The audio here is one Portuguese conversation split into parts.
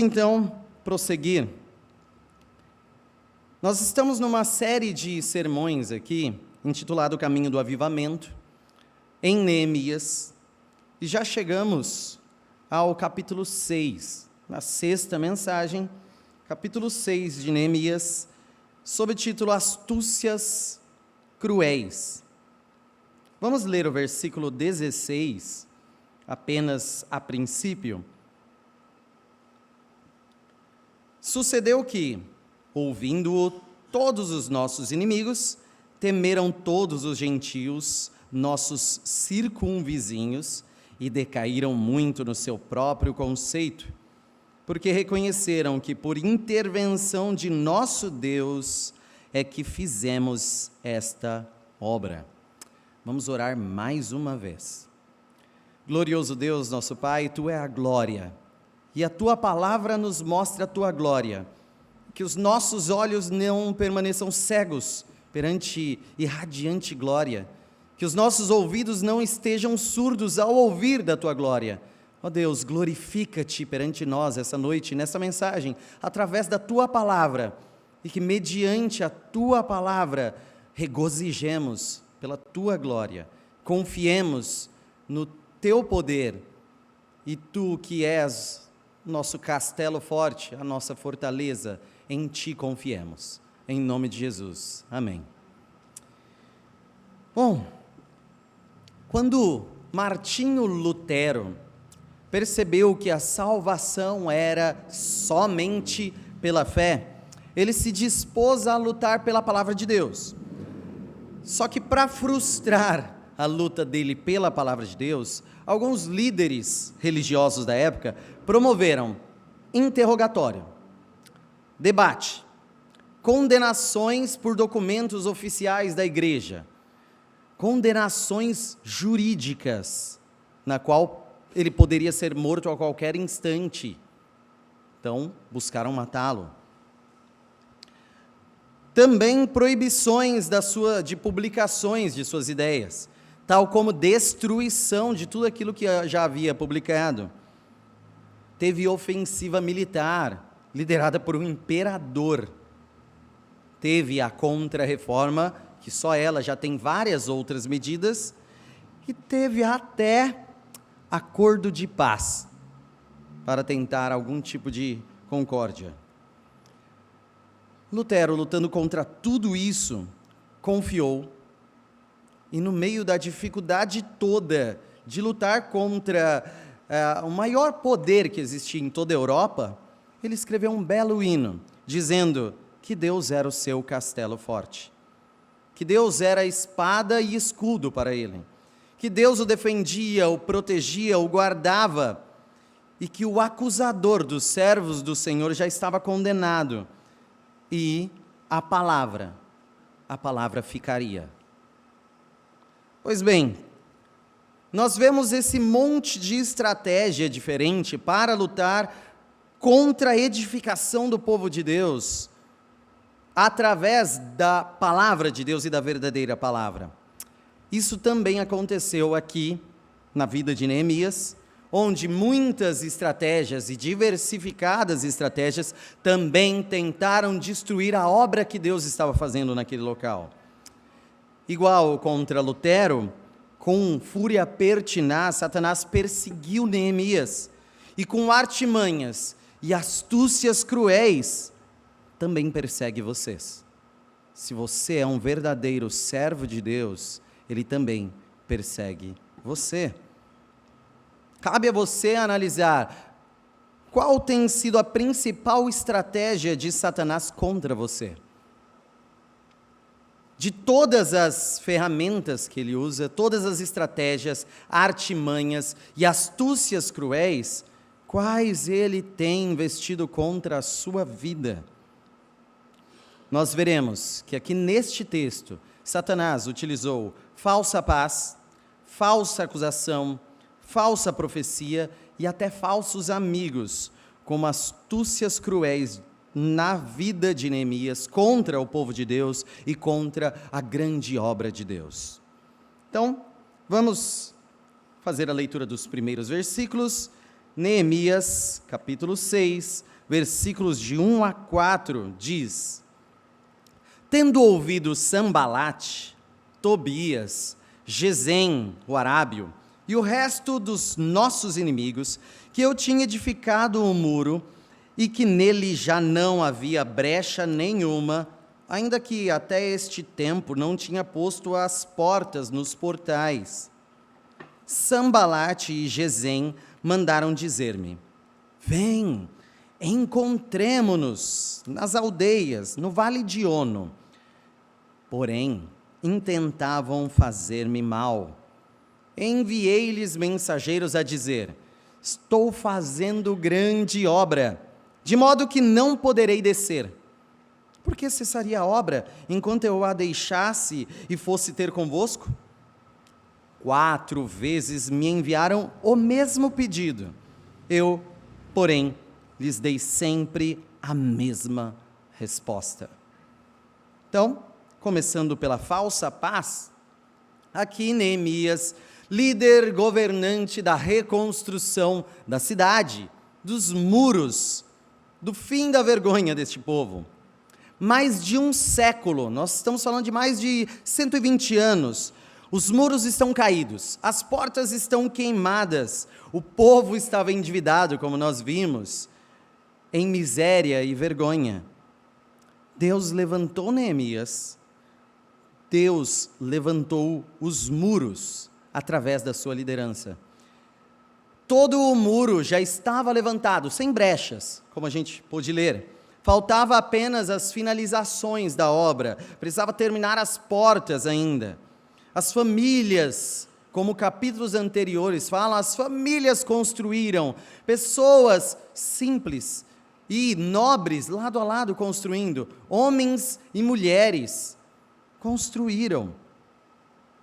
Então, prosseguir. Nós estamos numa série de sermões aqui, intitulado O Caminho do Avivamento, em Neemias, e já chegamos ao capítulo 6, na sexta mensagem, capítulo 6 de Neemias, sob o título Astúcias Cruéis. Vamos ler o versículo 16, apenas a princípio. Sucedeu que, ouvindo-o todos os nossos inimigos, temeram todos os gentios, nossos circunvizinhos, e decaíram muito no seu próprio conceito, porque reconheceram que por intervenção de nosso Deus é que fizemos esta obra. Vamos orar mais uma vez. Glorioso Deus, nosso Pai, Tu é a glória, e a Tua palavra nos mostra a Tua glória, que os nossos olhos não permaneçam cegos perante irradiante glória, que os nossos ouvidos não estejam surdos ao ouvir da Tua glória. Ó Deus, glorifica-te perante nós essa noite, nessa mensagem, através da Tua palavra, e que mediante a Tua palavra regozijemos pela Tua glória, confiemos no Teu poder, e Tu que és nosso castelo forte, a nossa fortaleza, em Ti confiemos. Em nome de Jesus. Amém. Bom, quando Martinho Lutero percebeu que a salvação era somente pela fé, ele se dispôs a lutar pela palavra de Deus. Só que para frustrar a luta dele pela palavra de Deus, alguns líderes religiosos da época promoveram interrogatório, debate, condenações por documentos oficiais da igreja, condenações jurídicas, na qual ele poderia ser morto a qualquer instante. Então, buscaram matá-lo. Também proibições de publicações de suas ideias, tal como destruição de tudo aquilo que já havia publicado. Teve ofensiva militar, liderada por um imperador. Teve a Contra-Reforma, que só ela já tem várias outras medidas, e teve até acordo de paz, para tentar algum tipo de concórdia. Lutero, lutando contra tudo isso, confiou, e no meio da dificuldade toda de lutar contra o maior poder que existia em toda a Europa, ele escreveu um belo hino, dizendo que Deus era o seu castelo forte, que Deus era espada e escudo para ele, que Deus o defendia, o protegia, o guardava, e que o acusador dos servos do Senhor já estava condenado, e a palavra ficaria. Pois bem, nós vemos esse monte de estratégia diferente para lutar contra a edificação do povo de Deus, através da palavra de Deus e da verdadeira palavra. Isso também aconteceu aqui na vida de Neemias, onde muitas estratégias e diversificadas estratégias também tentaram destruir a obra que Deus estava fazendo naquele local. Igual contra Lutero, com fúria pertinaz, Satanás perseguiu Neemias, e com artimanhas e astúcias cruéis, também persegue vocês. Se você é um verdadeiro servo de Deus, ele também persegue você. Cabe a você analisar qual tem sido a principal estratégia de Satanás contra você. De todas as ferramentas que ele usa, todas as estratégias, artimanhas e astúcias cruéis, quais ele tem investido contra a sua vida? Nós veremos que aqui neste texto, Satanás utilizou falsa paz, falsa acusação, falsa profecia e até falsos amigos, como astúcias cruéis na vida de Neemias, contra o povo de Deus e contra a grande obra de Deus. Então, vamos fazer a leitura dos primeiros versículos Neemias, capítulo 6, versículos de 1 a 4, diz: Tendo ouvido Sambalate, Tobias, Gesem, o arábio, e o resto dos nossos inimigos, que eu tinha edificado um muro, e que nele já não havia brecha nenhuma, ainda que até este tempo não tinha posto as portas nos portais. Sambalate e Gesem mandaram dizer-me: Vem, encontremo-nos nas aldeias, no vale de Ono. Porém, intentavam fazer-me mal. Enviei-lhes mensageiros a dizer: Estou fazendo grande obra, de modo que não poderei descer. Por que cessaria a obra, enquanto eu a deixasse e fosse ter convosco? 4 vezes me enviaram o mesmo pedido. Eu, porém, lhes dei sempre a mesma resposta. Então, começando pela falsa paz, aqui Neemias, líder governante da reconstrução da cidade, dos muros, do fim da vergonha deste povo. Mais de um século, nós estamos falando de mais de 120 anos, os muros estão caídos, as portas estão queimadas, o povo estava endividado, como nós vimos, em miséria e vergonha. Deus levantou Neemias, Deus levantou os muros através da sua liderança. Todo o muro já estava levantado, sem brechas, como a gente pôde ler. Faltava apenas as finalizações da obra, precisava terminar as portas ainda. As famílias, como capítulos anteriores falam, as famílias construíram, pessoas simples e nobres, lado a lado construindo, homens e mulheres, construíram.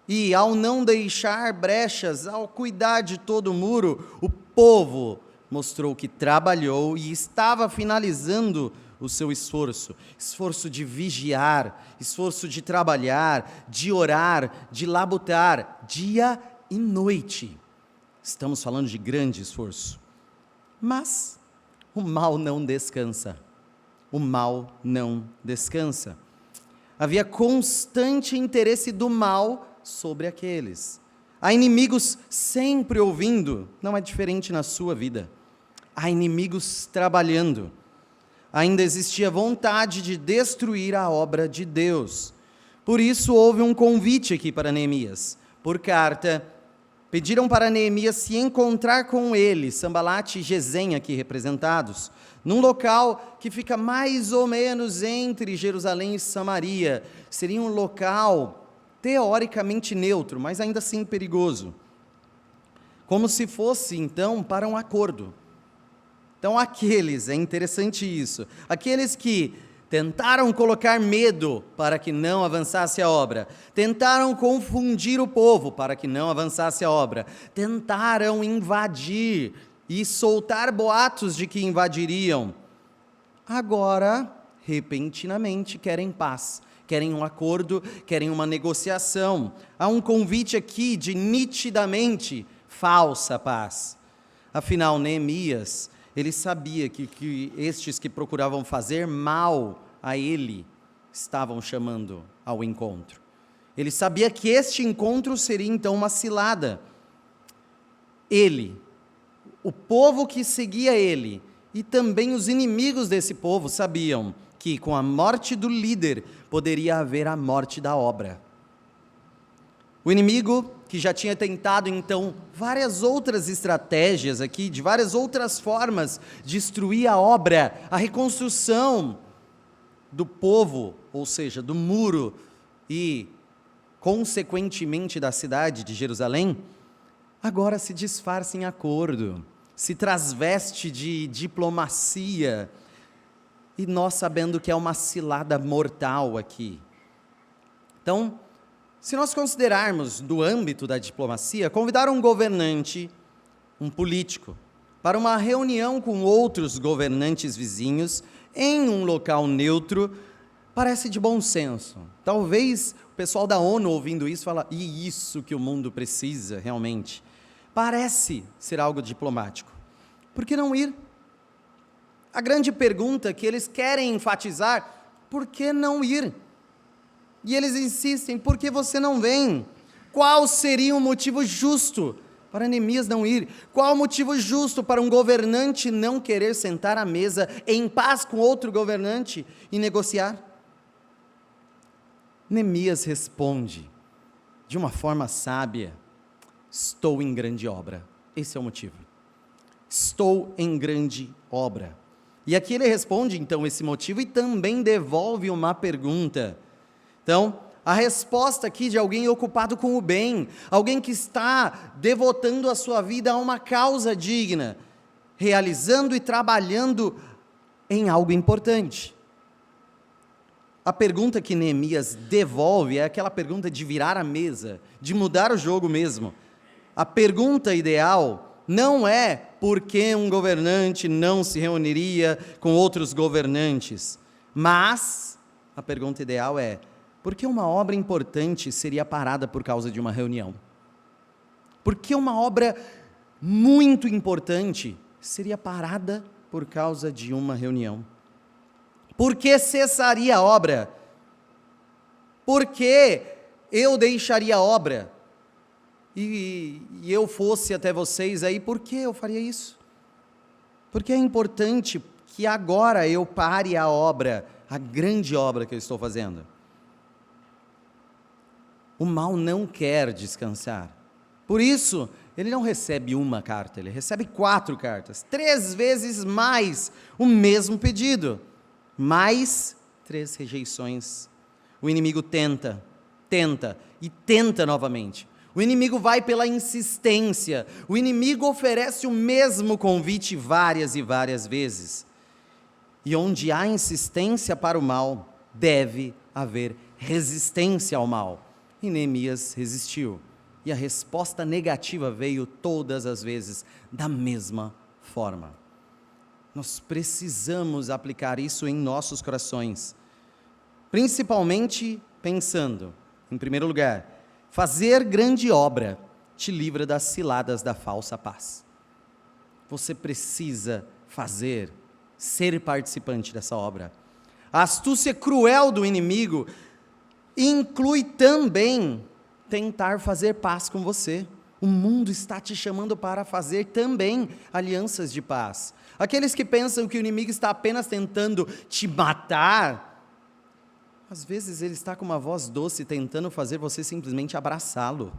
E ao não deixar brechas, ao cuidar de todo o muro, o povo mostrou que trabalhou e estava finalizando o seu esforço de vigiar, esforço de trabalhar, de orar, de labutar, dia e noite. Estamos falando de grande esforço. Mas o mal não descansa. O mal não descansa. Havia constante interesse do mal sobre aqueles. Há inimigos sempre ouvindo, não é diferente na sua vida. Há inimigos trabalhando. Ainda existia vontade de destruir a obra de Deus. Por isso houve um convite aqui para Neemias. Por carta, pediram para Neemias se encontrar com ele, Sambalate e Gesem aqui representados, num local que fica mais ou menos entre Jerusalém e Samaria. Seria um local teoricamente neutro, mas ainda assim perigoso. Como se fosse, então, para um acordo. Então, é interessante isso, aqueles que tentaram colocar medo para que não avançasse a obra, tentaram confundir o povo para que não avançasse a obra, tentaram invadir e soltar boatos de que invadiriam, agora, repentinamente, querem paz, querem um acordo, querem uma negociação. Há um convite aqui de nitidamente falsa paz. Afinal, Neemias, ele sabia que estes que procuravam fazer mal a ele estavam chamando ao encontro. Ele sabia que este encontro seria então uma cilada. Ele, o povo que seguia ele e também os inimigos desse povo sabiam que com a morte do líder poderia haver a morte da obra. O inimigo, que já tinha tentado então várias outras estratégias aqui, de várias outras formas, destruir a obra, a reconstrução do povo, ou seja, do muro e, consequentemente, da cidade de Jerusalém, agora se disfarça em acordo, se transveste de diplomacia, e nós sabendo que é uma cilada mortal aqui. Então, se nós considerarmos do âmbito da diplomacia, convidar um governante, um político, para uma reunião com outros governantes vizinhos, em um local neutro, parece de bom senso. Talvez o pessoal da ONU ouvindo isso fala, e isso que o mundo precisa realmente. Parece ser algo diplomático. Por que não ir? A grande pergunta que eles querem enfatizar: por que não ir? E eles insistem: por que você não vem? Qual seria o motivo justo para Neemias não ir? Qual o motivo justo para um governante não querer sentar à mesa em paz com outro governante e negociar? Neemias responde de uma forma sábia: estou em grande obra. Esse é o motivo. Estou em grande obra. E aqui ele responde então esse motivo e também devolve uma pergunta. Então, a resposta aqui de alguém ocupado com o bem, alguém que está devotando a sua vida a uma causa digna, realizando e trabalhando em algo importante. A pergunta que Neemias devolve é aquela pergunta de virar a mesa, de mudar o jogo mesmo. A pergunta ideal não é por que um governante não se reuniria com outros governantes, mas a pergunta ideal é: por que uma obra importante seria parada por causa de uma reunião? Por que uma obra muito importante seria parada por causa de uma reunião? Por que cessaria a obra? Por que eu deixaria a obra? E eu fosse até vocês aí, por que eu faria isso? Porque é importante que agora eu pare a obra, a grande obra que eu estou fazendo. O mal não quer descansar. Por isso, ele não recebe uma carta, ele recebe 4 cartas, 3 vezes mais o mesmo pedido, mais 3 rejeições. O inimigo tenta e tenta novamente. O inimigo vai pela insistência, o inimigo oferece o mesmo convite várias e várias vezes. E onde há insistência para o mal, deve haver resistência ao mal. E Neemias resistiu, e a resposta negativa veio todas as vezes da mesma forma. Nós precisamos aplicar isso em nossos corações, principalmente pensando, em primeiro lugar, fazer grande obra te livra das ciladas da falsa paz. Você precisa fazer, ser participante dessa obra. A astúcia cruel do inimigo inclui também tentar fazer paz com você. O mundo está te chamando para fazer também alianças de paz. Aqueles que pensam que o inimigo está apenas tentando te matar, às vezes ele está com uma voz doce tentando fazer você simplesmente abraçá-lo.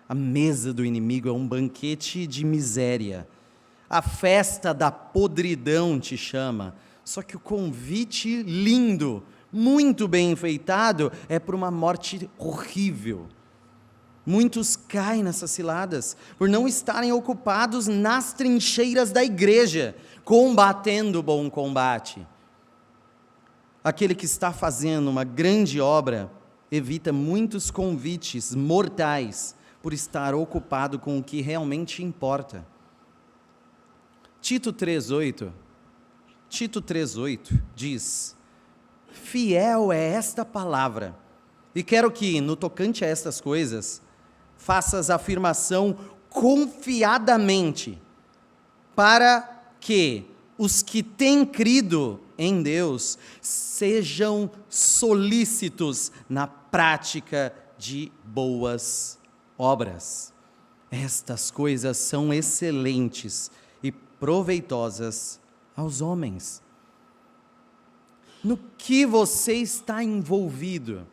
A mesa do inimigo é um banquete de miséria. A festa da podridão te chama. Só que o convite lindo, muito bem enfeitado, é para uma morte horrível. Muitos caem nessas ciladas por não estarem ocupados nas trincheiras da igreja, combatendo o bom combate. Aquele que está fazendo uma grande obra evita muitos convites mortais por estar ocupado com o que realmente importa. Tito 3,8 diz: fiel é esta palavra, e quero que, no tocante a estas coisas, faças afirmação confiadamente, para que os que têm crido em Deus sejam solícitos na prática de boas obras. Estas coisas são excelentes e proveitosas aos homens. No que você está envolvido?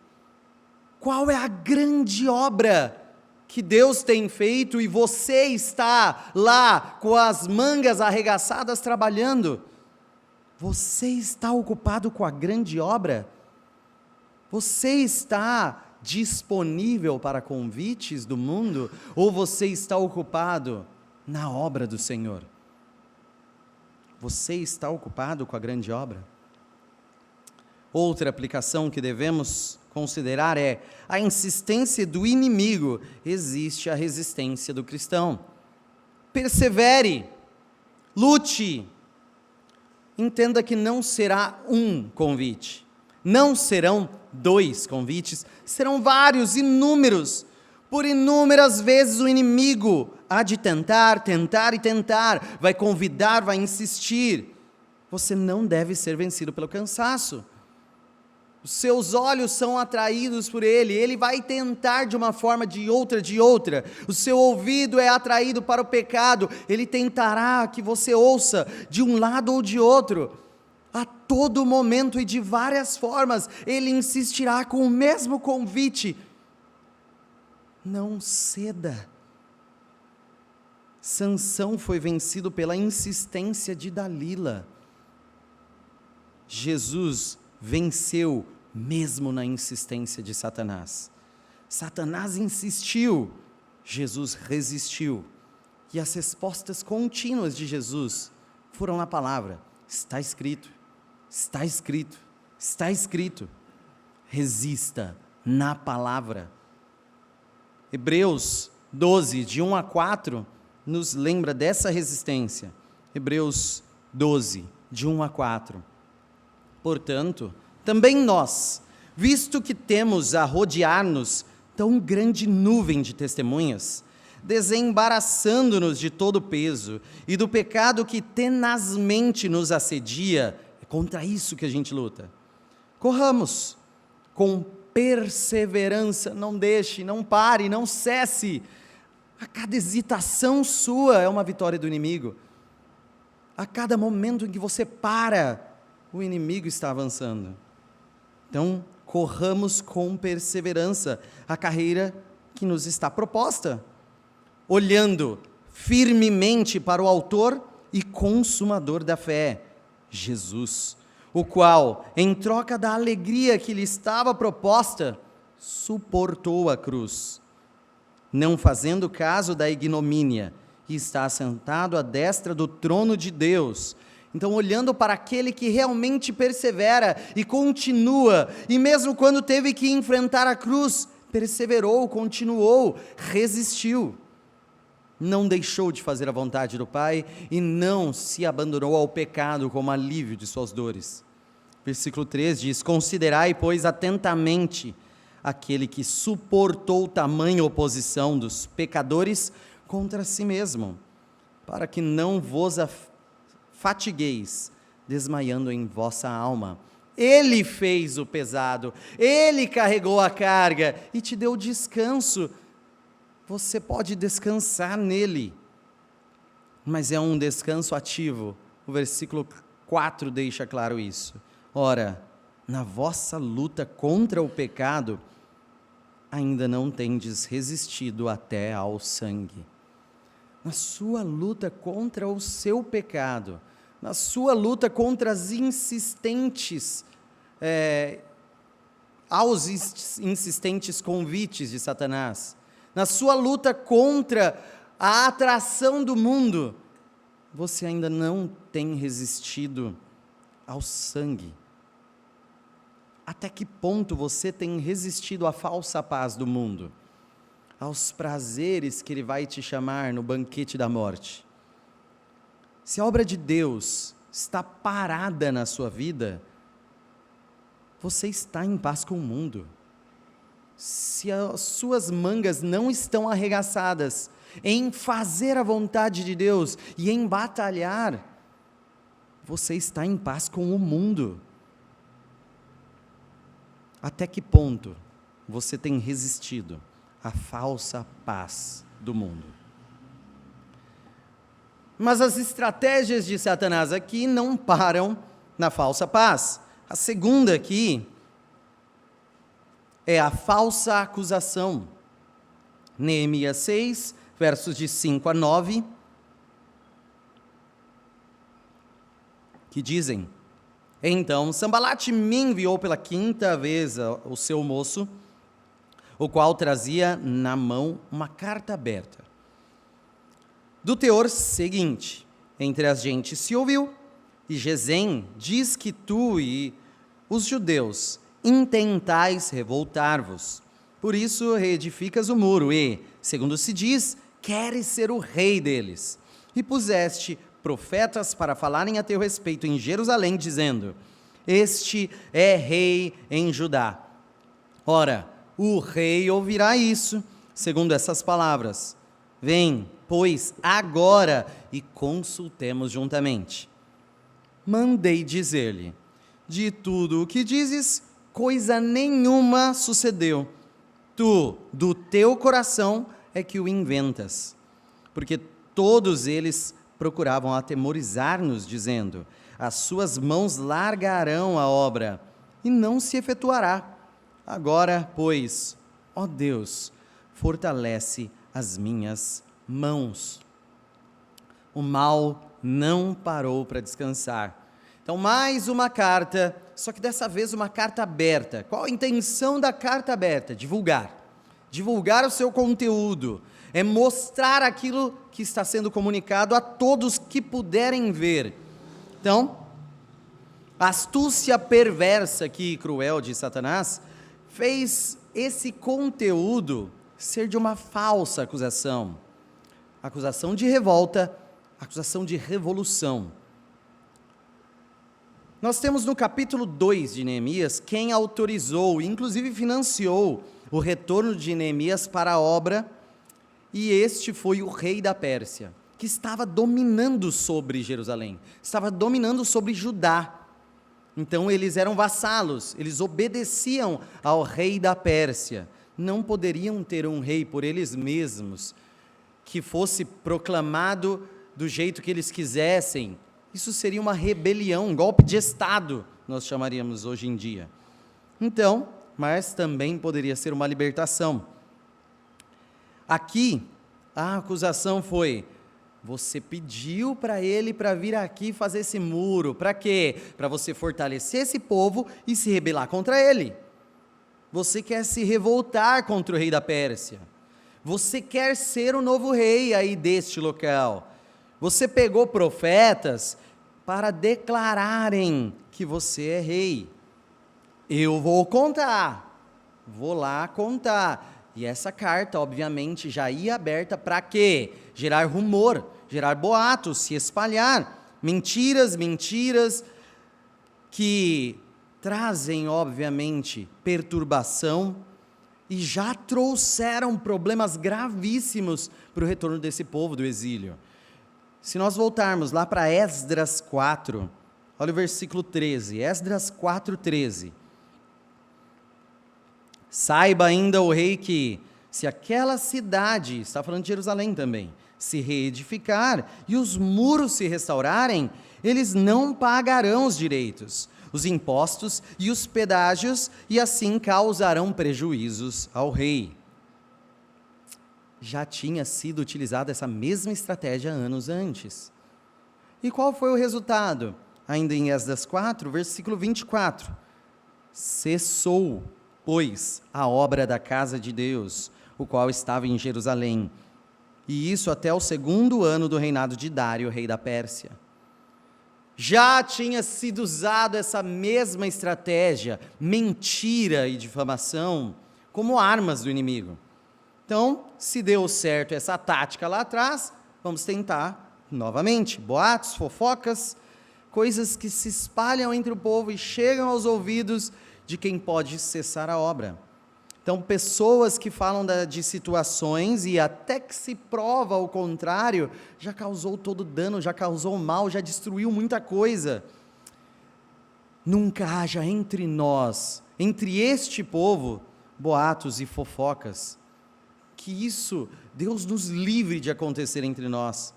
Qual é a grande obra que Deus tem feito e você está lá com as mangas arregaçadas trabalhando? Você está ocupado com a grande obra? Você está disponível para convites do mundo? Ou você está ocupado na obra do Senhor? Você está ocupado com a grande obra? Outra aplicação que devemos considerar é: a insistência do inimigo, existe a resistência do cristão. Persevere, lute. Entenda que não será um convite, não serão 2 convites, serão vários, inúmeros. Por inúmeras vezes o inimigo há de tentar, tentar e tentar, vai convidar, vai insistir. Você não deve ser vencido pelo cansaço. Os seus olhos são atraídos por ele vai tentar de uma forma, de outra. O seu ouvido é atraído para o pecado, ele tentará que você ouça de um lado ou de outro. A todo momento e de várias formas, ele insistirá com o mesmo convite. Não ceda. Sansão foi vencido pela insistência de Dalila. Jesus venceu mesmo na insistência de Satanás. Satanás insistiu, Jesus resistiu. E as respostas contínuas de Jesus foram na palavra: está escrito, está escrito, está escrito. Resista na palavra. Hebreus 12, de 1 a 4, nos lembra dessa resistência. Hebreus 12, de 1 a 4. Portanto, também nós, visto que temos a rodear-nos tão grande nuvem de testemunhas, desembaraçando-nos de todo o peso e do pecado que tenazmente nos assedia, é contra isso que a gente luta. Corramos com perseverança, não deixe, não pare, não cesse. A cada hesitação sua é uma vitória do inimigo. A cada momento em que você para, o inimigo está avançando. Então, corramos com perseverança a carreira que nos está proposta, olhando firmemente para o autor e consumador da fé, Jesus, o qual, em troca da alegria que lhe estava proposta, suportou a cruz, não fazendo caso da ignomínia, e está assentado à destra do trono de Deus. Então, olhando para aquele que realmente persevera e continua, e mesmo quando teve que enfrentar a cruz, perseverou, continuou, resistiu. Não deixou de fazer a vontade do Pai e não se abandonou ao pecado como alívio de suas dores. Versículo 3 diz: considerai, pois, atentamente aquele que suportou tamanha oposição dos pecadores contra si mesmo, para que não vos fatigueis, desmaiando em vossa alma. Ele fez o pesado, ele carregou a carga e te deu descanso. Você pode descansar nele, mas é um descanso ativo. O versículo 4 deixa claro isso. Ora, na vossa luta contra o pecado, ainda não tendes resistido até ao sangue. Na sua luta contra o seu pecado, na sua luta contra as insistentes convites de Satanás, na sua luta contra a atração do mundo, você ainda não tem resistido ao sangue. Até que ponto você tem resistido à falsa paz do mundo, aos prazeres que ele vai te chamar no banquete da morte? Se a obra de Deus está parada na sua vida, você está em paz com o mundo. Se as suas mangas não estão arregaçadas em fazer a vontade de Deus e em batalhar, você está em paz com o mundo. Até que ponto você tem resistido à falsa paz do mundo? Mas as estratégias de Satanás aqui não param na falsa paz. A segunda aqui é a falsa acusação. Neemias 6, versos de 5 a 9, que dizem: então Sambalate me enviou pela 5ª vez o seu moço, o qual trazia na mão uma carta aberta, do teor seguinte: entre as gentes se ouviu, e Gesem diz que tu e os judeus intentais revoltar-vos, por isso reedificas o muro e, segundo se diz, queres ser o rei deles, e puseste profetas para falarem a teu respeito em Jerusalém, dizendo: este é rei em Judá. Ora, o rei ouvirá isso, segundo essas palavras: vem, pois, agora, e consultemos juntamente. Mandei dizer-lhe: de tudo o que dizes, coisa nenhuma sucedeu. Tu, do teu coração, é que o inventas. Porque todos eles procuravam atemorizar-nos, dizendo: as suas mãos largarão a obra, e não se efetuará. Agora, pois, ó Deus, fortalece as minhas mãos. O mal não parou para descansar. Então, mais uma carta, só que dessa vez uma carta aberta. Qual a intenção da carta aberta? Divulgar. Divulgar o seu conteúdo. É mostrar aquilo que está sendo comunicado a todos que puderem ver. Então, a astúcia perversa e cruel de Satanás fez esse conteúdo ser de uma falsa acusação. Acusação de revolta, acusação de revolução. Nós temos no capítulo 2 de Neemias quem autorizou, inclusive financiou, o retorno de Neemias para a obra, e este foi o rei da Pérsia, que estava dominando sobre Jerusalém, estava dominando sobre Judá. Então eles eram vassalos, eles obedeciam ao rei da Pérsia. Não poderiam ter um rei por eles mesmos, que fosse proclamado do jeito que eles quisessem. Isso seria uma rebelião, um golpe de Estado, nós chamaríamos hoje em dia. Então, mas também poderia ser uma libertação. Aqui, a acusação foi: você pediu para ele para vir aqui fazer esse muro, para quê? Para você fortalecer esse povo e se rebelar contra ele. Você quer se revoltar contra o rei da Pérsia. Você quer ser o novo rei aí deste local. Você pegou profetas para declararem que você é rei. Eu vou contar, vou lá contar. E essa carta, obviamente, já ia aberta para quê? Gerar rumor, gerar boatos, se espalhar. Mentiras que trazem, obviamente, perturbação e já trouxeram problemas gravíssimos para o retorno desse povo do exílio. Se nós voltarmos lá para Esdras 4, olha o versículo 13, Esdras 4:13. Saiba ainda o rei que, se aquela cidade, está falando de Jerusalém também, se reedificar e os muros se restaurarem, eles não pagarão os direitos, os impostos e os pedágios, e assim causarão prejuízos ao rei. Já tinha sido utilizada essa mesma estratégia anos antes. E qual foi o resultado? Ainda em Esdras 4, versículo 24. Cessou, pois, a obra da casa de Deus, o qual estava em Jerusalém, e isso até o 2º ano do reinado de Dário, rei da Pérsia. Já tinha sido usada essa mesma estratégia, mentira e difamação, como armas do inimigo. Então, se deu certo essa tática lá atrás, vamos tentar novamente. Boatos, fofocas, coisas que se espalham entre o povo e chegam aos ouvidos de quem pode cessar a obra. Então, pessoas que falam de situações e até que se prova o contrário, já causou todo dano, já causou mal, já destruiu muita coisa. Nunca haja entre nós, entre este povo, boatos e fofocas. Que isso, Deus nos livre de acontecer entre nós.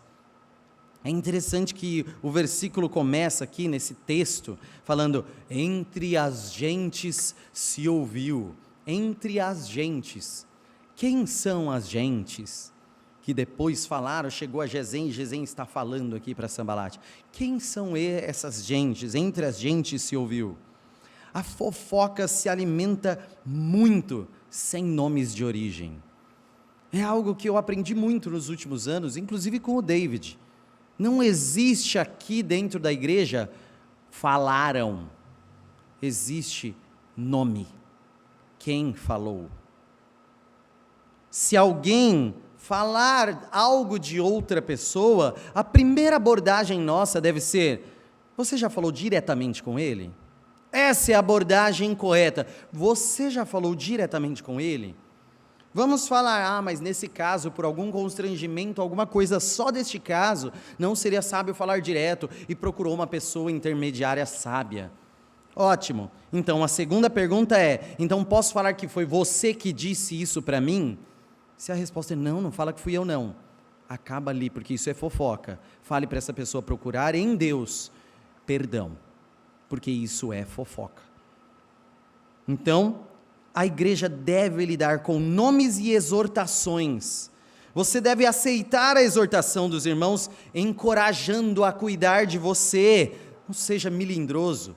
É interessante que o versículo começa aqui nesse texto, falando, entre as gentes se ouviu, entre as gentes. Quem são as gentes? Que depois falaram, chegou a Gesem, e Gesem está falando aqui para Sambalate. Quem são essas gentes? Entre as gentes se ouviu. A fofoca se alimenta muito, sem nomes de origem. É algo que eu aprendi muito nos últimos anos, inclusive com o David. Não existe aqui dentro da igreja, falaram. Existe nome. Quem falou? Se alguém falar algo de outra pessoa, a primeira abordagem nossa deve ser: você já falou diretamente com ele? Essa é a abordagem correta. Você já falou diretamente com ele? Vamos falar, mas nesse caso, por algum constrangimento, alguma coisa só deste caso, não seria sábio falar direto e procurou uma pessoa intermediária sábia. Ótimo. Então, a segunda pergunta é, então posso falar que foi você que disse isso para mim? Se a resposta é não fala que fui eu não. Acaba ali, porque isso é fofoca. Fale para essa pessoa procurar em Deus perdão, porque isso é fofoca. Então, a igreja deve lidar com nomes e exortações. Você deve aceitar a exortação dos irmãos, encorajando a cuidar de você. Não seja melindroso.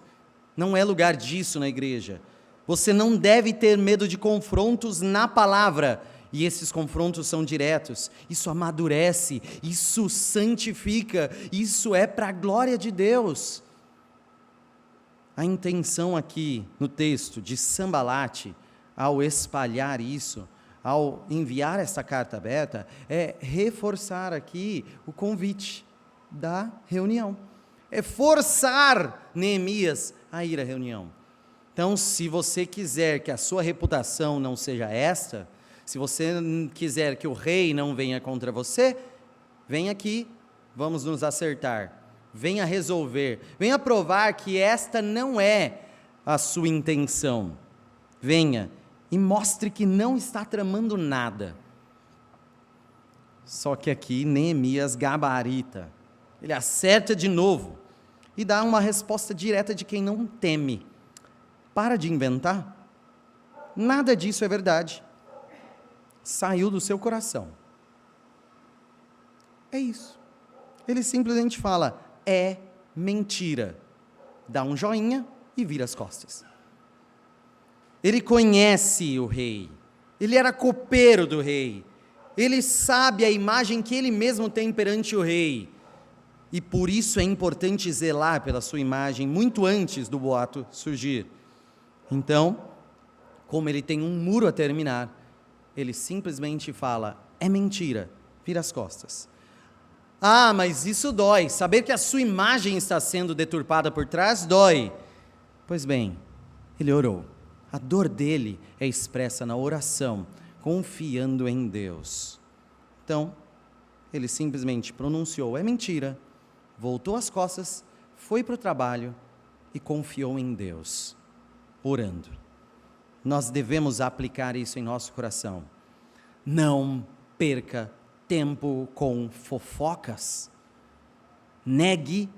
Não é lugar disso na igreja. Você não deve ter medo de confrontos na palavra. E esses confrontos são diretos. Isso amadurece, isso santifica, isso é para a glória de Deus. A intenção aqui no texto de Sambalate, ao espalhar isso, ao enviar essa carta aberta, é reforçar aqui o convite da reunião. É forçar Neemias a ir à reunião. Então, se você quiser que a sua reputação não seja esta, se você quiser que o rei não venha contra você, vem aqui, vamos nos acertar. Venha resolver, venha provar que esta não é a sua intenção. Venha e mostre que não está tramando nada. Só que aqui Neemias gabarita, ele acerta de novo e dá uma resposta direta de quem não teme. Para de inventar, nada disso é verdade. Saiu do seu coração. É isso. Ele simplesmente fala, é mentira. Dá um joinha e vira as costas. Ele conhece o rei, ele era copeiro do rei, ele sabe a imagem que ele mesmo tem perante o rei, e por isso é importante zelar pela sua imagem, muito antes do boato surgir. Então, como ele tem um muro a terminar, ele simplesmente fala, é mentira, vira as costas. Ah, mas isso dói, saber que a sua imagem está sendo deturpada por trás dói. Pois bem, ele orou. A dor dele é expressa na oração, confiando em Deus. Então, ele simplesmente pronunciou, é mentira, voltou as costas, foi para o trabalho e confiou em Deus, orando. Nós devemos aplicar isso em nosso coração. Não perca tempo com fofocas. Negue,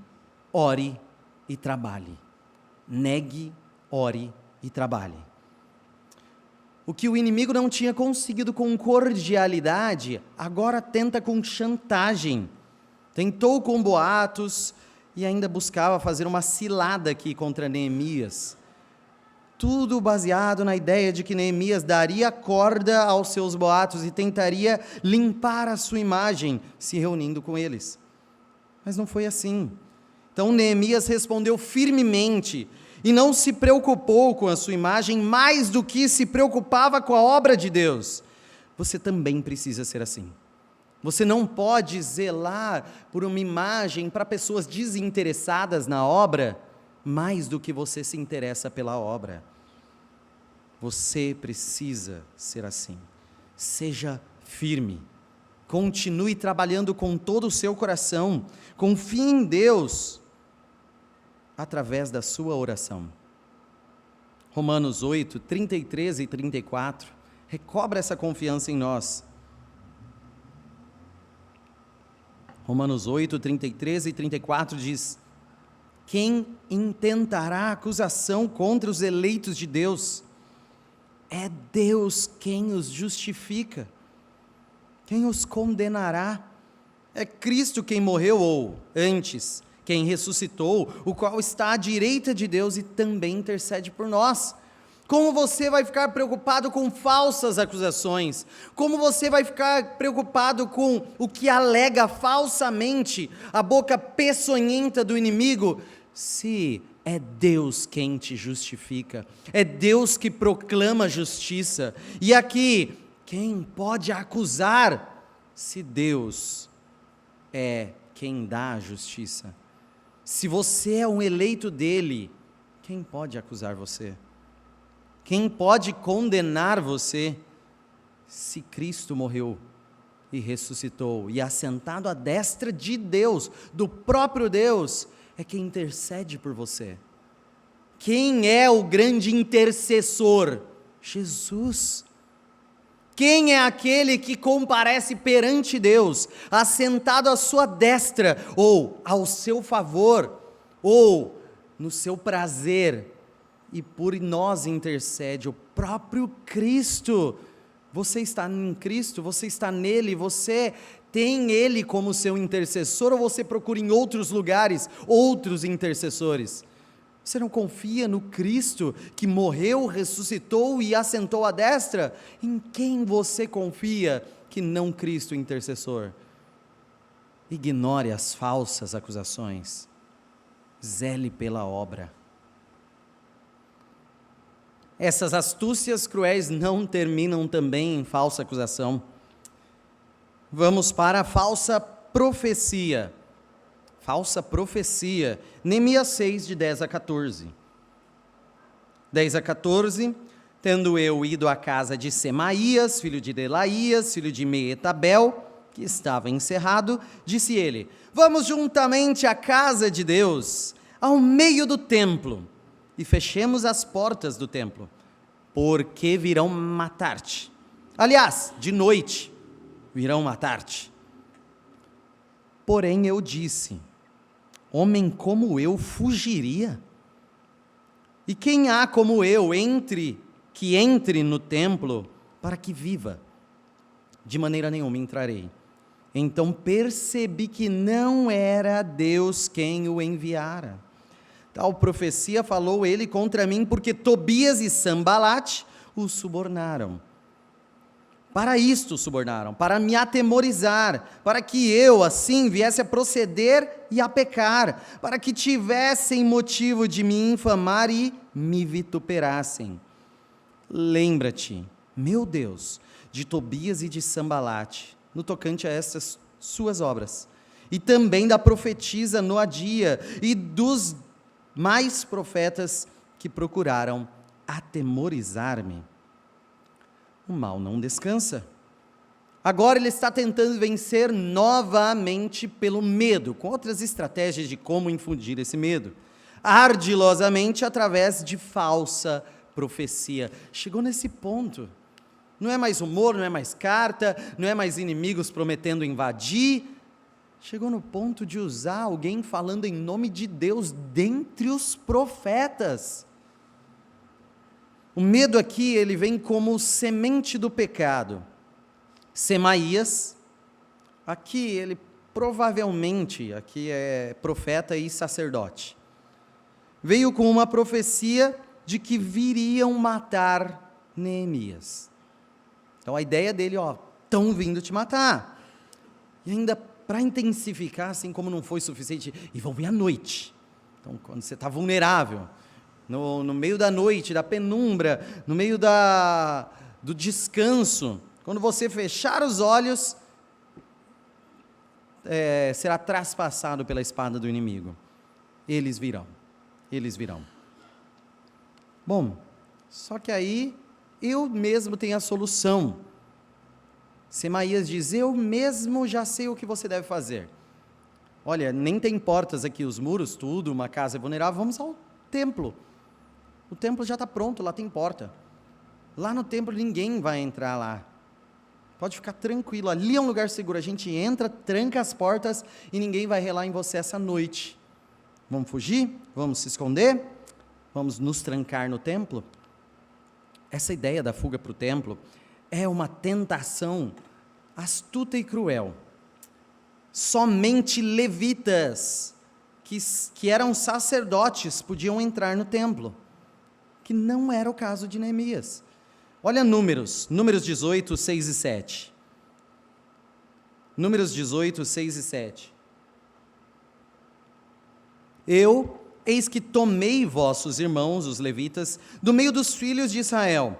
ore e trabalhe. Negue, ore e trabalhe. O que o inimigo não tinha conseguido com cordialidade, agora tenta com chantagem. Tentou com boatos e ainda buscava fazer uma cilada aqui contra Neemias. Tudo baseado na ideia de que Neemias daria corda aos seus boatos e tentaria limpar a sua imagem, se reunindo com eles. Mas não foi assim. Então Neemias respondeu firmemente e não se preocupou com a sua imagem mais do que se preocupava com a obra de Deus. Você também precisa ser assim. Você não pode zelar por uma imagem para pessoas desinteressadas na obra, mais do que você se interessa pela obra. Você precisa ser assim. Seja firme. Continue trabalhando com todo o seu coração. Confie em Deus através da sua oração. Romanos 8, 33 e 34. Recobra essa confiança em nós. Romanos 8, 33 e 34 diz: quem intentará acusação contra os eleitos de Deus? É Deus quem os justifica. Quem os condenará? É Cristo quem morreu, ou antes, quem ressuscitou, o qual está à direita de Deus e também intercede por nós. Como você vai ficar preocupado com falsas acusações? Como você vai ficar preocupado com o que alega falsamente a boca peçonhenta do inimigo, se é Deus quem te justifica, é Deus que proclama justiça? E aqui, quem pode acusar, se Deus é quem dá a justiça? Se você é um eleito dele, quem pode acusar você? Quem pode condenar você? Se Cristo morreu e ressuscitou, e assentado à destra de Deus, do próprio Deus, é quem intercede por você. Quem é o grande intercessor? Jesus. Quem é aquele que comparece perante Deus, assentado à sua destra, ou ao seu favor, ou no seu prazer, e por nós intercede? O próprio Cristo. Você está em Cristo, você está nele, você tem ele como seu intercessor, ou você procura em outros lugares outros intercessores? Você não confia no Cristo que morreu, ressuscitou e assentou à destra? Em quem você confia que não Cristo intercessor? Ignore as falsas acusações, zele pela obra. Essas astúcias cruéis não terminam também em falsa acusação. Vamos para a falsa profecia. Falsa profecia. Neemias 6, de 10 a 14. 10 a 14. Tendo eu ido à casa de Semaías, filho de Delaías, filho de Meetabel, que estava encerrado, disse ele: vamos juntamente à casa de Deus, ao meio do templo, e fechemos as portas do templo, porque virão matar-te. Aliás, de noite virão matar-te. Porém eu disse: homem como eu fugiria? E quem há como eu que entre no templo para que viva? De maneira nenhuma entrarei. Então percebi que não era Deus quem o enviara. Tal profecia falou ele contra mim, porque Tobias e Sambalate o subornaram. Para isto subornaram, para me atemorizar, para que eu assim viesse a proceder e a pecar, para que tivessem motivo de me infamar e me vituperassem. Lembra-te, meu Deus, de Tobias e de Sambalate, no tocante a estas suas obras, e também da profetisa Noadia e dos mais profetas que procuraram atemorizar-me. O mal não descansa. Agora ele está tentando vencer novamente pelo medo, com outras estratégias de como infundir esse medo, ardilosamente através de falsa profecia. Chegou nesse ponto. Não é mais humor, não é mais carta, não é mais inimigos prometendo invadir. Chegou no ponto de usar alguém falando em nome de Deus dentre os profetas. O medo aqui, ele vem como semente do pecado. Semaías, aqui ele provavelmente, aqui é profeta e sacerdote, veio com uma profecia de que viriam matar Neemias. Então a ideia dele, estão vindo te matar. E ainda para intensificar, assim como não foi suficiente, e vão vir à noite. Então quando você está vulnerável, no meio da noite, da penumbra, no meio do descanso, quando você fechar os olhos, será traspassado pela espada do inimigo. Eles virão. Bom, só que aí eu mesmo tenho a solução. Semaías diz: eu mesmo já sei o que você deve fazer. Olha, nem tem portas aqui, os muros, tudo, uma casa é vulnerável, vamos ao templo. O templo já está pronto, lá tem porta. Lá no templo ninguém vai entrar lá. Pode ficar tranquilo, ali é um lugar seguro. A gente entra, tranca as portas e ninguém vai relar em você essa noite. Vamos fugir? Vamos se esconder? Vamos nos trancar no templo? Essa ideia da fuga para o templo é uma tentação astuta e cruel. Somente levitas, que eram sacerdotes, podiam entrar no templo, que não era o caso de Neemias. Olha Números 18, 6 e 7. Números 18, 6 e 7. Eis que tomei vossos irmãos, os levitas, do meio dos filhos de Israel.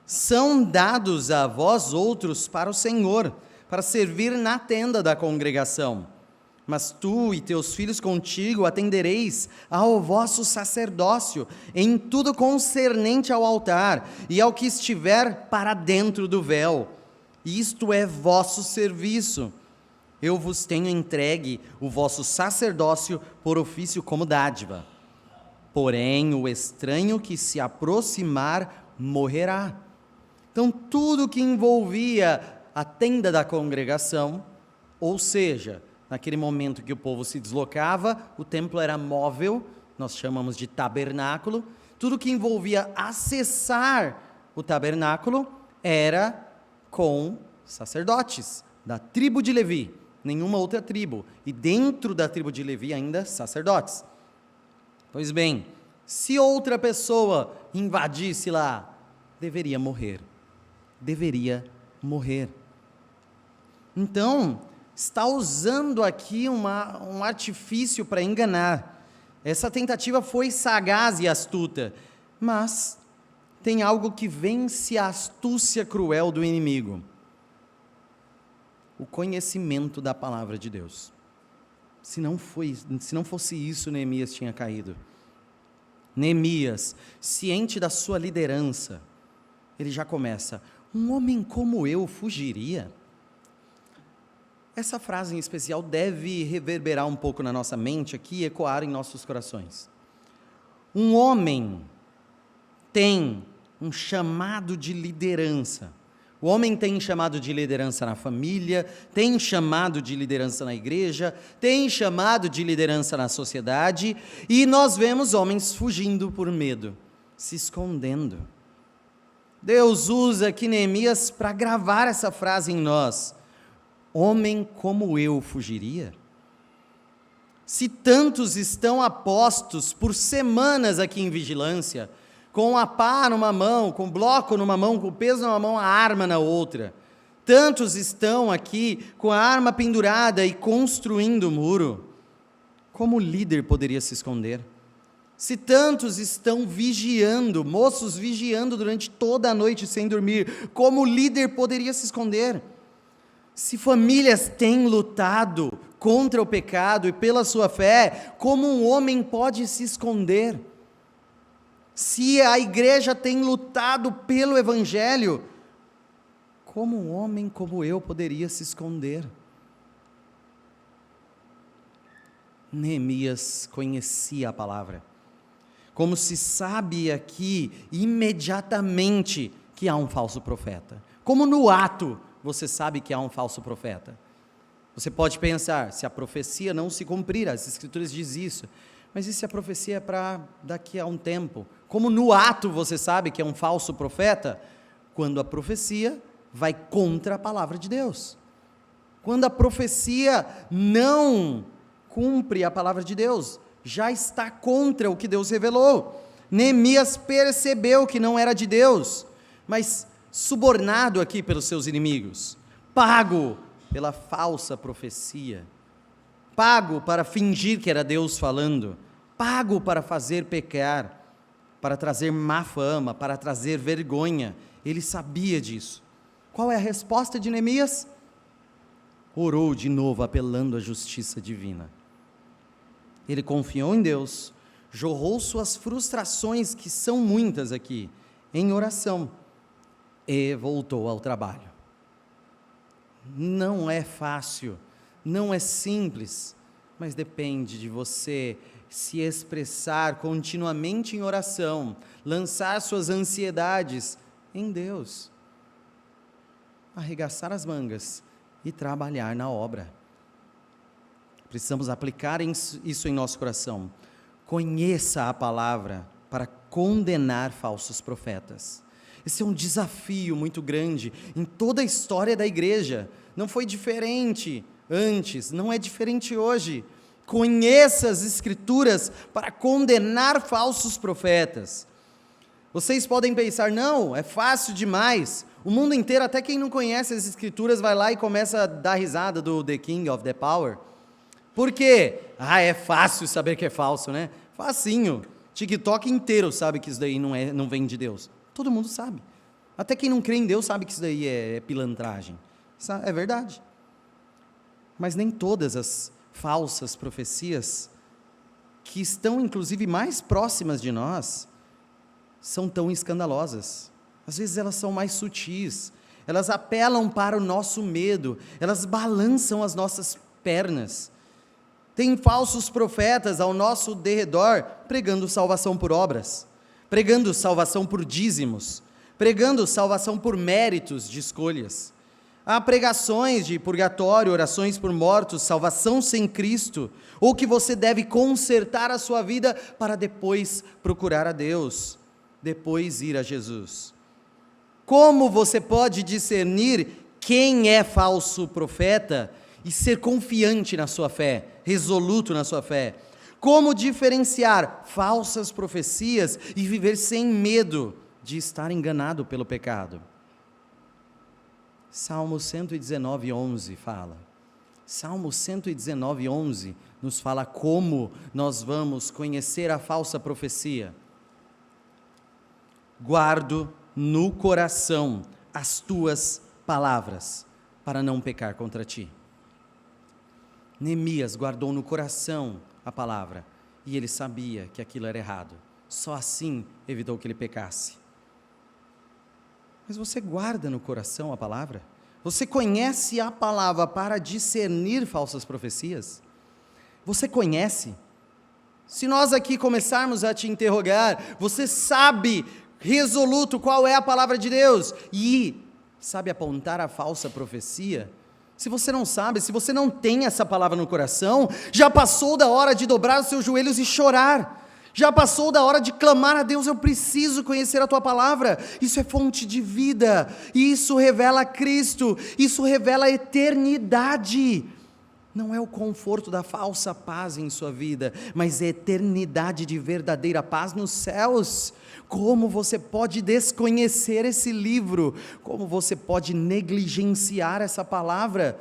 São dados a vós outros para o Senhor, para servir na tenda da congregação. Mas tu e teus filhos contigo atendereis ao vosso sacerdócio, em tudo concernente ao altar, e ao que estiver para dentro do véu. Isto é vosso serviço. Eu vos tenho entregue o vosso sacerdócio por ofício como dádiva. Porém, o estranho que se aproximar morrerá. Então, tudo que envolvia a tenda da congregação, ou seja, naquele momento que o povo se deslocava, o templo era móvel, nós chamamos de tabernáculo. Tudo que envolvia acessar o tabernáculo era com sacerdotes da tribo de Levi, nenhuma outra tribo. E dentro da tribo de Levi ainda sacerdotes. Pois bem, se outra pessoa invadisse lá, deveria morrer. Deveria morrer. Então, está usando aqui um artifício para enganar. Essa tentativa foi sagaz e astuta, mas tem algo que vence a astúcia cruel do inimigo: o conhecimento da palavra de Deus. Se não fosse isso, Neemias tinha caído. Neemias, ciente da sua liderança, ele já começa: um homem como eu fugiria? Essa frase em especial deve reverberar um pouco na nossa mente aqui e ecoar em nossos corações. Um homem tem um chamado de liderança. O homem tem chamado de liderança na família, tem chamado de liderança na igreja, tem chamado de liderança na sociedade, e nós vemos homens fugindo por medo, se escondendo. Deus usa aqui Neemias para gravar essa frase em nós: homem como eu fugiria? Se tantos estão apostos por semanas aqui em vigilância, com a pá numa mão, com o bloco numa mão, com o peso numa mão, a arma na outra. Tantos estão aqui com a arma pendurada e construindo o muro. Como o líder poderia se esconder? Se tantos estão vigiando, moços vigiando durante toda a noite sem dormir, como o líder poderia se esconder? Se famílias têm lutado contra o pecado e pela sua fé, como um homem pode se esconder? Se a igreja tem lutado pelo evangelho, como um homem como eu poderia se esconder? Neemias conhecia a palavra. Como se sabe aqui imediatamente que há um falso profeta. Como no ato você sabe que há um falso profeta. Você pode pensar: se a profecia não se cumprir, as escrituras dizem isso, mas e se a profecia é para daqui a um tempo? Como no ato você sabe que é um falso profeta? Quando a profecia vai contra a palavra de Deus. Quando a profecia não cumpre a palavra de Deus, já está contra o que Deus revelou. Neemias percebeu que não era de Deus, mas subornado aqui pelos seus inimigos, pago pela falsa profecia, pago para fingir que era Deus falando, pago para fazer pecar, para trazer má fama, para trazer vergonha. Ele sabia disso. Qual é a resposta de Neemias? Orou de novo, apelando à justiça divina. Ele confiou em Deus, jorrou suas frustrações, que são muitas aqui, em oração, e voltou ao trabalho. Não é fácil, não é simples, mas depende de você se expressar continuamente em oração, lançar suas ansiedades em Deus, arregaçar as mangas e trabalhar na obra. Precisamos aplicar isso em nosso coração. Conheça a palavra para condenar falsos profetas. Esse é um desafio muito grande em toda a história da igreja. Não foi diferente antes, não é diferente hoje. Conheça as escrituras para condenar falsos profetas. Vocês podem pensar: não, é fácil demais. O mundo inteiro, até quem não conhece as escrituras, vai lá e começa a dar risada do The King of the Power. Por quê? É fácil saber que é falso, né? Facinho. TikTok inteiro sabe que isso daí não vem de Deus. Todo mundo sabe. Até quem não crê em Deus sabe que isso daí é pilantragem. Isso é verdade. Mas nem todas as falsas profecias, que estão inclusive mais próximas de nós, são tão escandalosas. Às vezes elas são mais sutis, elas apelam para o nosso medo, elas balançam as nossas pernas. Tem falsos profetas ao nosso derredor pregando salvação por obras, pregando salvação por dízimos, pregando salvação por méritos de escolhas. Há pregações de purgatório, orações por mortos, salvação sem Cristo, ou que você deve consertar a sua vida para depois procurar a Deus, depois ir a Jesus. Como você pode discernir quem é falso profeta e ser confiante na sua fé, resoluto na sua fé? Como diferenciar falsas profecias e viver sem medo de estar enganado pelo pecado? Salmo 119, 11 fala. Salmo 119, 11 nos fala como nós vamos conhecer a falsa profecia. Guardo no coração as tuas palavras, para não pecar contra ti. Neemias guardou no coração a palavra, e ele sabia que aquilo era errado. Só assim evitou que ele pecasse. Mas você guarda no coração a palavra? Você conhece a palavra para discernir falsas profecias? Você conhece? Se nós aqui começarmos a te interrogar, você sabe resoluto qual é a palavra de Deus e sabe apontar a falsa profecia? Se você não sabe, se você não tem essa palavra no coração, já passou da hora de dobrar os seus joelhos e chorar. Já passou da hora de clamar a Deus: eu preciso conhecer a tua palavra. Isso é fonte de vida, isso revela Cristo, isso revela a eternidade. Não é o conforto da falsa paz em sua vida, mas a eternidade de verdadeira paz nos céus. Como você pode desconhecer esse livro? Como você pode negligenciar essa palavra?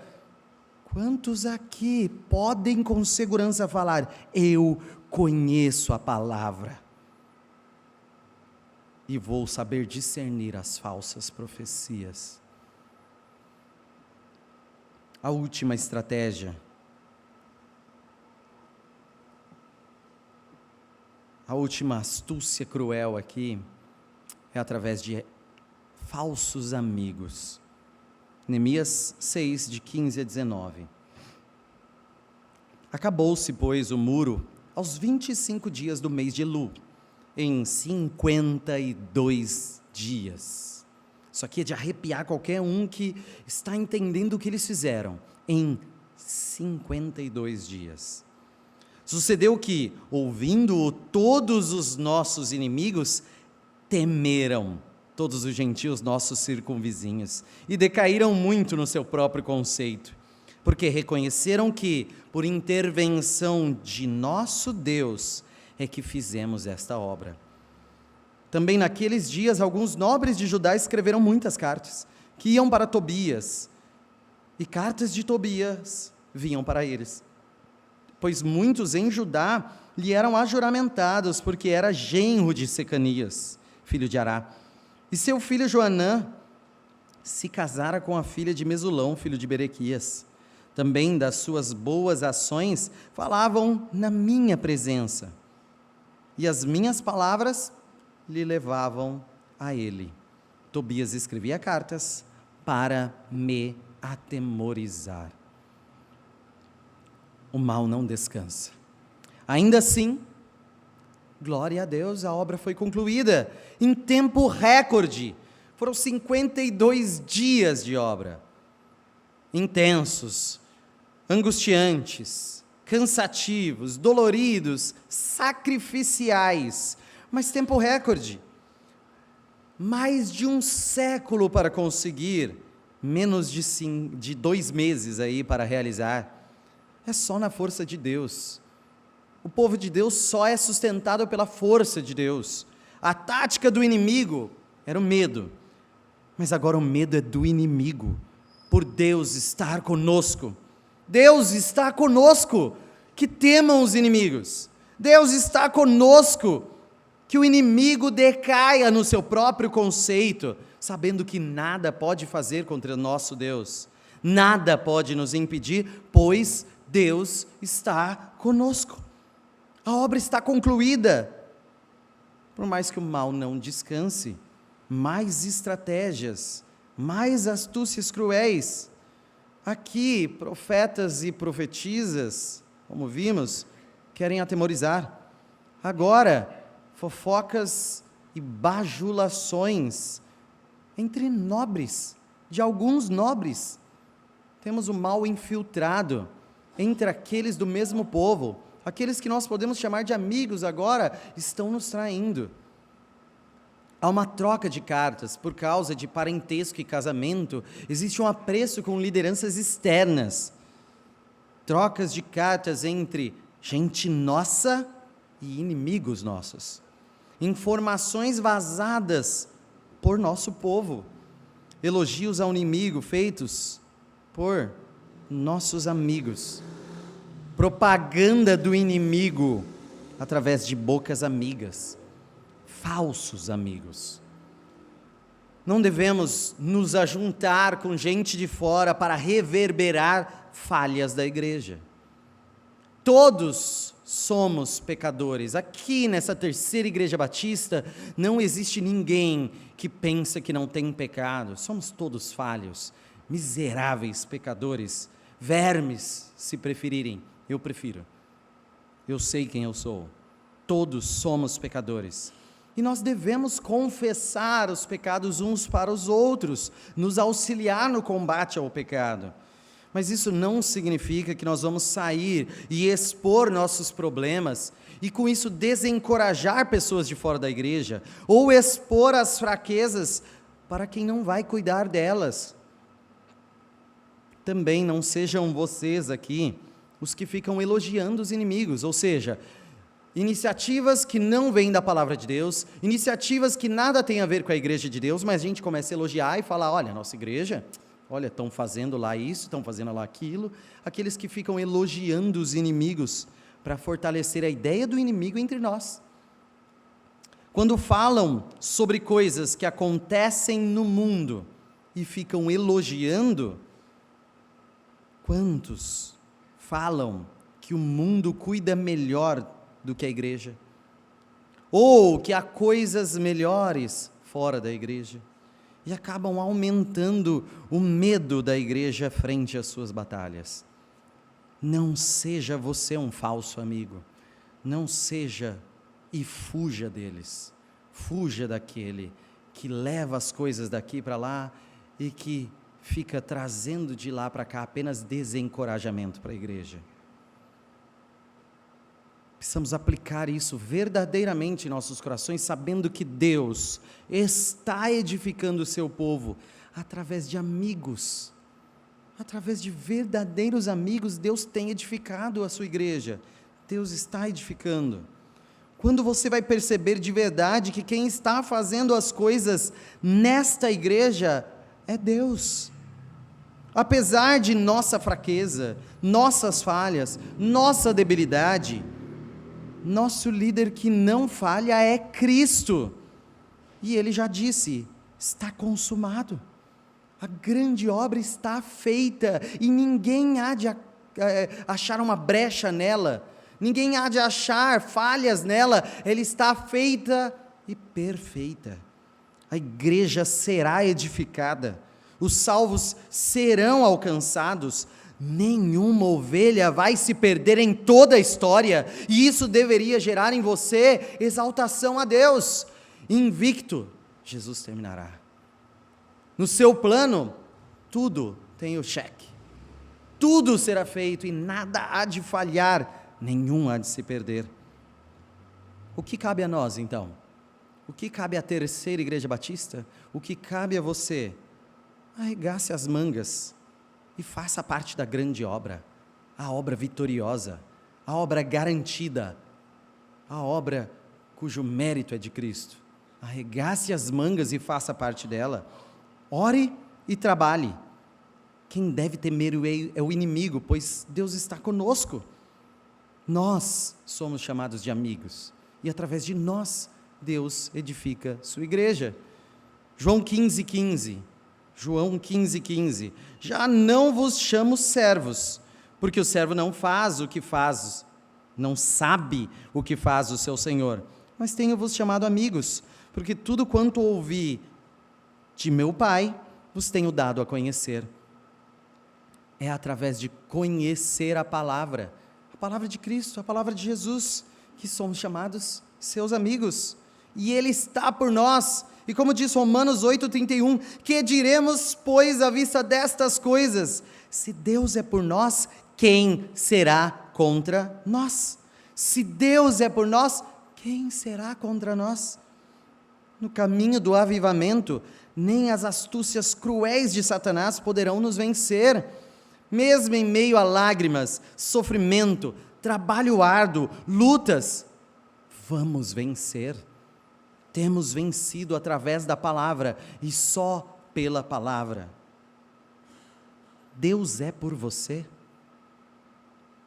Quantos aqui podem com segurança falar: eu conheço a palavra e vou saber discernir as falsas profecias? A última estratégia, a última astúcia cruel aqui, é através de falsos amigos. Neemias 6, de 15 a 19. Acabou-se, pois, o muro aos 25 dias do mês de Elu, em 52 dias. Isso aqui é de arrepiar qualquer um que está entendendo o que eles fizeram. Em 52 dias. Sucedeu que, ouvindo-o, todos os nossos inimigos temeram, todos os gentios nossos circunvizinhos, e decaíram muito no seu próprio conceito, porque reconheceram que, por intervenção de nosso Deus, é que fizemos esta obra. Também naqueles dias, alguns nobres de Judá escreveram muitas cartas, que iam para Tobias, e cartas de Tobias vinham para eles, pois muitos em Judá lhe eram ajuramentados, porque era genro de Secanias, filho de Ará, e seu filho Joanã se casara com a filha de Mesulão, filho de Berequias. Também das suas boas ações falavam na minha presença, e as minhas palavras lhe levavam a ele. Tobias escrevia cartas para me atemorizar. O mal não descansa. Ainda assim, glória a Deus, a obra foi concluída em tempo recorde. Foram 52 dias de obra, intensos, angustiantes, cansativos, doloridos, sacrificiais, mas tempo recorde. Mais de um século para conseguir, menos de 2 meses aí para realizar. É só na força de Deus. O povo de Deus só é sustentado pela força de Deus. A tática do inimigo era o medo, mas agora o medo é do inimigo, por Deus estar conosco. Deus está conosco, que temam os inimigos. Deus está conosco, que o inimigo decaia no seu próprio conceito, sabendo que nada pode fazer contra o nosso Deus, nada pode nos impedir, pois Deus está conosco. A obra está concluída. Por mais que o mal não descanse, mais estratégias, mais astúcias cruéis. Aqui, profetas e profetisas, como vimos, querem atemorizar. Agora, fofocas e bajulações entre nobres, de alguns nobres. Temos o mal infiltrado entre aqueles do mesmo povo. Aqueles que nós podemos chamar de amigos agora estão nos traindo. Há uma troca de cartas por causa de parentesco e casamento. Existe um apreço com lideranças externas. Trocas de cartas entre gente nossa e inimigos nossos. Informações vazadas por nosso povo. Elogios ao inimigo feitos por nossos amigos. Propaganda do inimigo através de bocas amigas. Falsos amigos. Não devemos nos ajuntar com gente de fora para reverberar falhas da igreja. Todos somos pecadores. Aqui nessa terceira igreja batista, não existe ninguém que pensa que não tem pecado. Somos todos falhos, miseráveis pecadores, vermes, se preferirem. Eu prefiro. Eu sei quem eu sou. Todos somos pecadores. E nós devemos confessar os pecados uns para os outros, nos auxiliar no combate ao pecado. Mas isso não significa que nós vamos sair e expor nossos problemas e com isso desencorajar pessoas de fora da igreja, ou expor as fraquezas para quem não vai cuidar delas. Também não sejam vocês aqui os que ficam elogiando os inimigos, ou seja, iniciativas que não vêm da palavra de Deus, iniciativas que nada têm a ver com a igreja de Deus, mas a gente começa a elogiar e falar, olha, nossa igreja, olha, estão fazendo lá isso, estão fazendo lá aquilo. Aqueles que ficam elogiando os inimigos para fortalecer a ideia do inimigo entre nós. Quando falam sobre coisas que acontecem no mundo e ficam elogiando, quantos falam que o mundo cuida melhor do que a igreja? Ou que há coisas melhores fora da igreja? E acabam aumentando o medo da igreja frente às suas batalhas. Não seja você um falso amigo. Não seja e fuja deles. Fuja daquele que leva as coisas daqui para lá e que fica trazendo de lá para cá apenas desencorajamento para a igreja. Precisamos aplicar isso verdadeiramente em nossos corações, sabendo que Deus está edificando o seu povo através de amigos, através de verdadeiros amigos. Deus tem edificado a sua igreja, Deus está edificando. Quando você vai perceber de verdade que quem está fazendo as coisas nesta igreja é Deus. Apesar de nossa fraqueza, nossas falhas, nossa debilidade, nosso líder que não falha é Cristo, e Ele já disse, está consumado, a grande obra está feita, e ninguém há de achar uma brecha nela, ninguém há de achar falhas nela, ela está feita e perfeita, a igreja será edificada, os salvos serão alcançados, nenhuma ovelha vai se perder em toda a história, e isso deveria gerar em você exaltação a Deus. Invicto, Jesus terminará. No seu plano, tudo tem o cheque, tudo será feito e nada há de falhar, nenhum há de se perder. O que cabe a nós então? O que cabe à terceira igreja batista? O que cabe a você? Arregace as mangas e faça parte da grande obra, a obra vitoriosa, a obra garantida, a obra cujo mérito é de Cristo. Arregace as mangas e faça parte dela. Ore e trabalhe. Quem deve temer é o inimigo, pois Deus está conosco. Nós somos chamados de amigos, e através de nós, Deus edifica sua igreja. João 15,15. João 15,15, já não vos chamo servos, porque o servo não faz o que faz, não sabe o que faz o seu senhor. Mas tenho-vos chamado amigos, porque tudo quanto ouvi de meu Pai, vos tenho dado a conhecer. É através de conhecer a palavra de Cristo, a palavra de Jesus, que somos chamados seus amigos. E Ele está por nós. E como diz Romanos 8,31, que diremos, pois, à vista destas coisas? Se Deus é por nós, quem será contra nós? Se Deus é por nós, quem será contra nós? No caminho do avivamento, nem as astúcias cruéis de Satanás poderão nos vencer. Mesmo em meio a lágrimas, sofrimento, trabalho árduo, lutas, vamos vencer. Temos vencido através da palavra e só pela palavra. Deus é por você.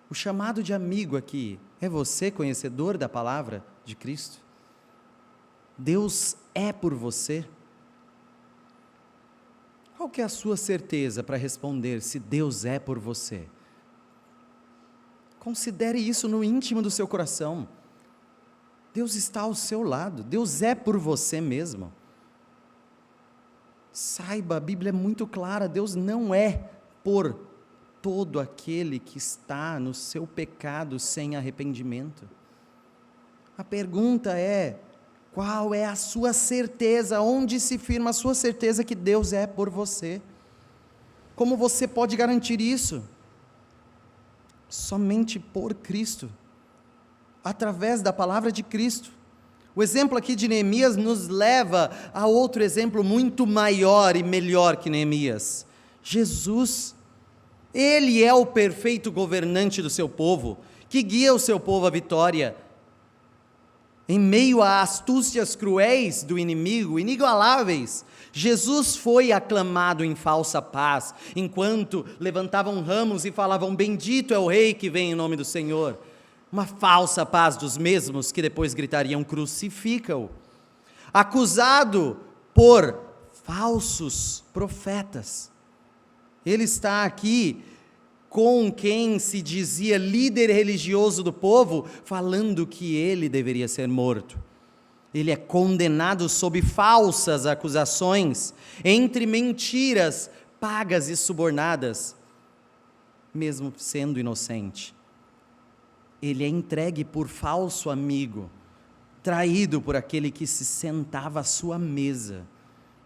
O chamado de amigo aqui, é você conhecedor da palavra de Cristo? Deus é por você? Qual que é a sua certeza para responder se Deus é por você? Considere isso no íntimo do seu coração. Deus está ao seu lado, Deus é por você mesmo. Saiba, a Bíblia é muito clara, Deus não é por todo aquele que está no seu pecado sem arrependimento. A pergunta é, qual é a sua certeza? Onde se firma a sua certeza que Deus é por você? Como você pode garantir isso? Somente por Cristo, através da palavra de Cristo. O exemplo aqui de Neemias nos leva a outro exemplo muito maior e melhor que Neemias. Jesus, Ele é o perfeito governante do seu povo, que guia o seu povo à vitória. Em meio a astúcias cruéis do inimigo, inigualáveis, Jesus foi aclamado em falsa paz, enquanto levantavam ramos e falavam, bendito é o rei que vem em nome do Senhor. Uma falsa paz dos mesmos que depois gritariam, crucifica-o. Acusado por falsos profetas. Ele está aqui com quem se dizia líder religioso do povo, falando que ele deveria ser morto. Ele é condenado sob falsas acusações, entre mentiras pagas e subornadas, mesmo sendo inocente. Ele é entregue por falso amigo, traído por aquele que se sentava à sua mesa.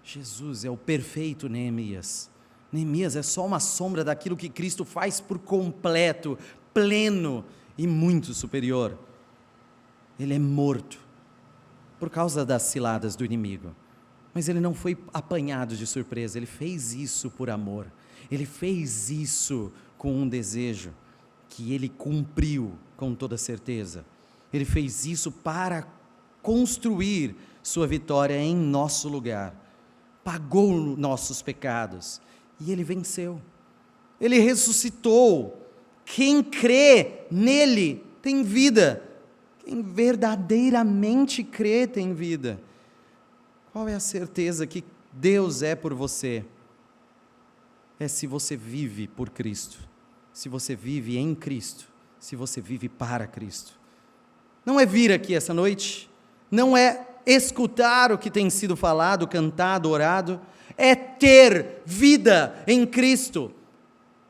Jesus é o perfeito Neemias. Neemias é só uma sombra daquilo que Cristo faz por completo, pleno e muito superior. Ele é morto por causa das ciladas do inimigo, mas ele não foi apanhado de surpresa, ele fez isso por amor, ele fez isso com um desejo, que ele cumpriu com toda certeza. Ele fez isso para construir sua vitória em nosso lugar, pagou nossos pecados, e ele venceu, ele ressuscitou. Quem crê nele tem vida, quem verdadeiramente crê tem vida. Qual é a certeza que Deus é por você? É se você vive por Cristo, se você vive em Cristo, se você vive para Cristo. Não é vir aqui essa noite, não é escutar o que tem sido falado, cantado, orado, é ter vida em Cristo,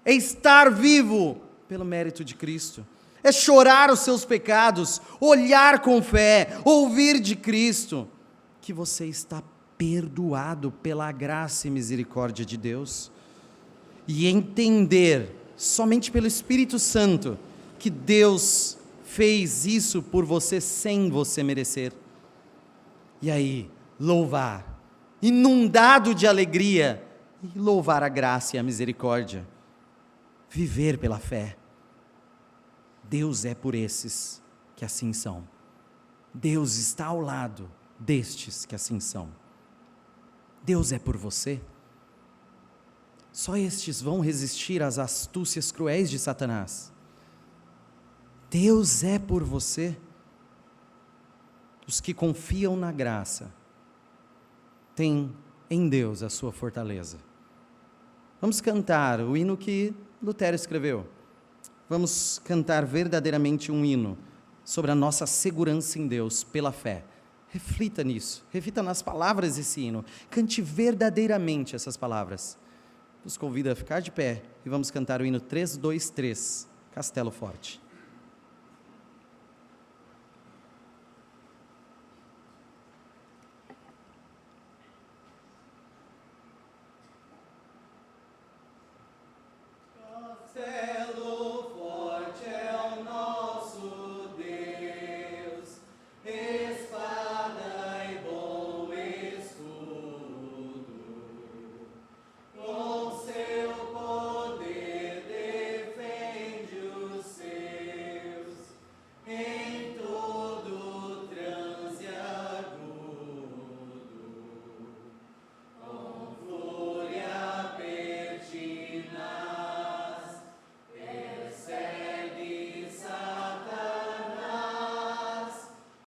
é estar vivo pelo mérito de Cristo, é chorar os seus pecados, olhar com fé, ouvir de Cristo, que você está perdoado pela graça e misericórdia de Deus, e entender, somente pelo Espírito Santo, que Deus fez isso por você sem você merecer. E aí, louvar, inundado de alegria, e louvar a graça e a misericórdia, viver pela fé. Deus é por esses que assim são. Deus está ao lado destes que assim são. Deus é por você. Só estes vão resistir às astúcias cruéis de Satanás. Deus é por você. Os que confiam na graça têm em Deus a sua fortaleza. Vamos cantar o hino que Lutero escreveu. vamos cantar verdadeiramente um hino sobre a nossa segurança em Deus pela fé. Reflita nisso, reflita nas palavras desse hino, cante verdadeiramente essas palavras. Nos convido a ficar de pé e vamos cantar o hino 323, Castelo Forte.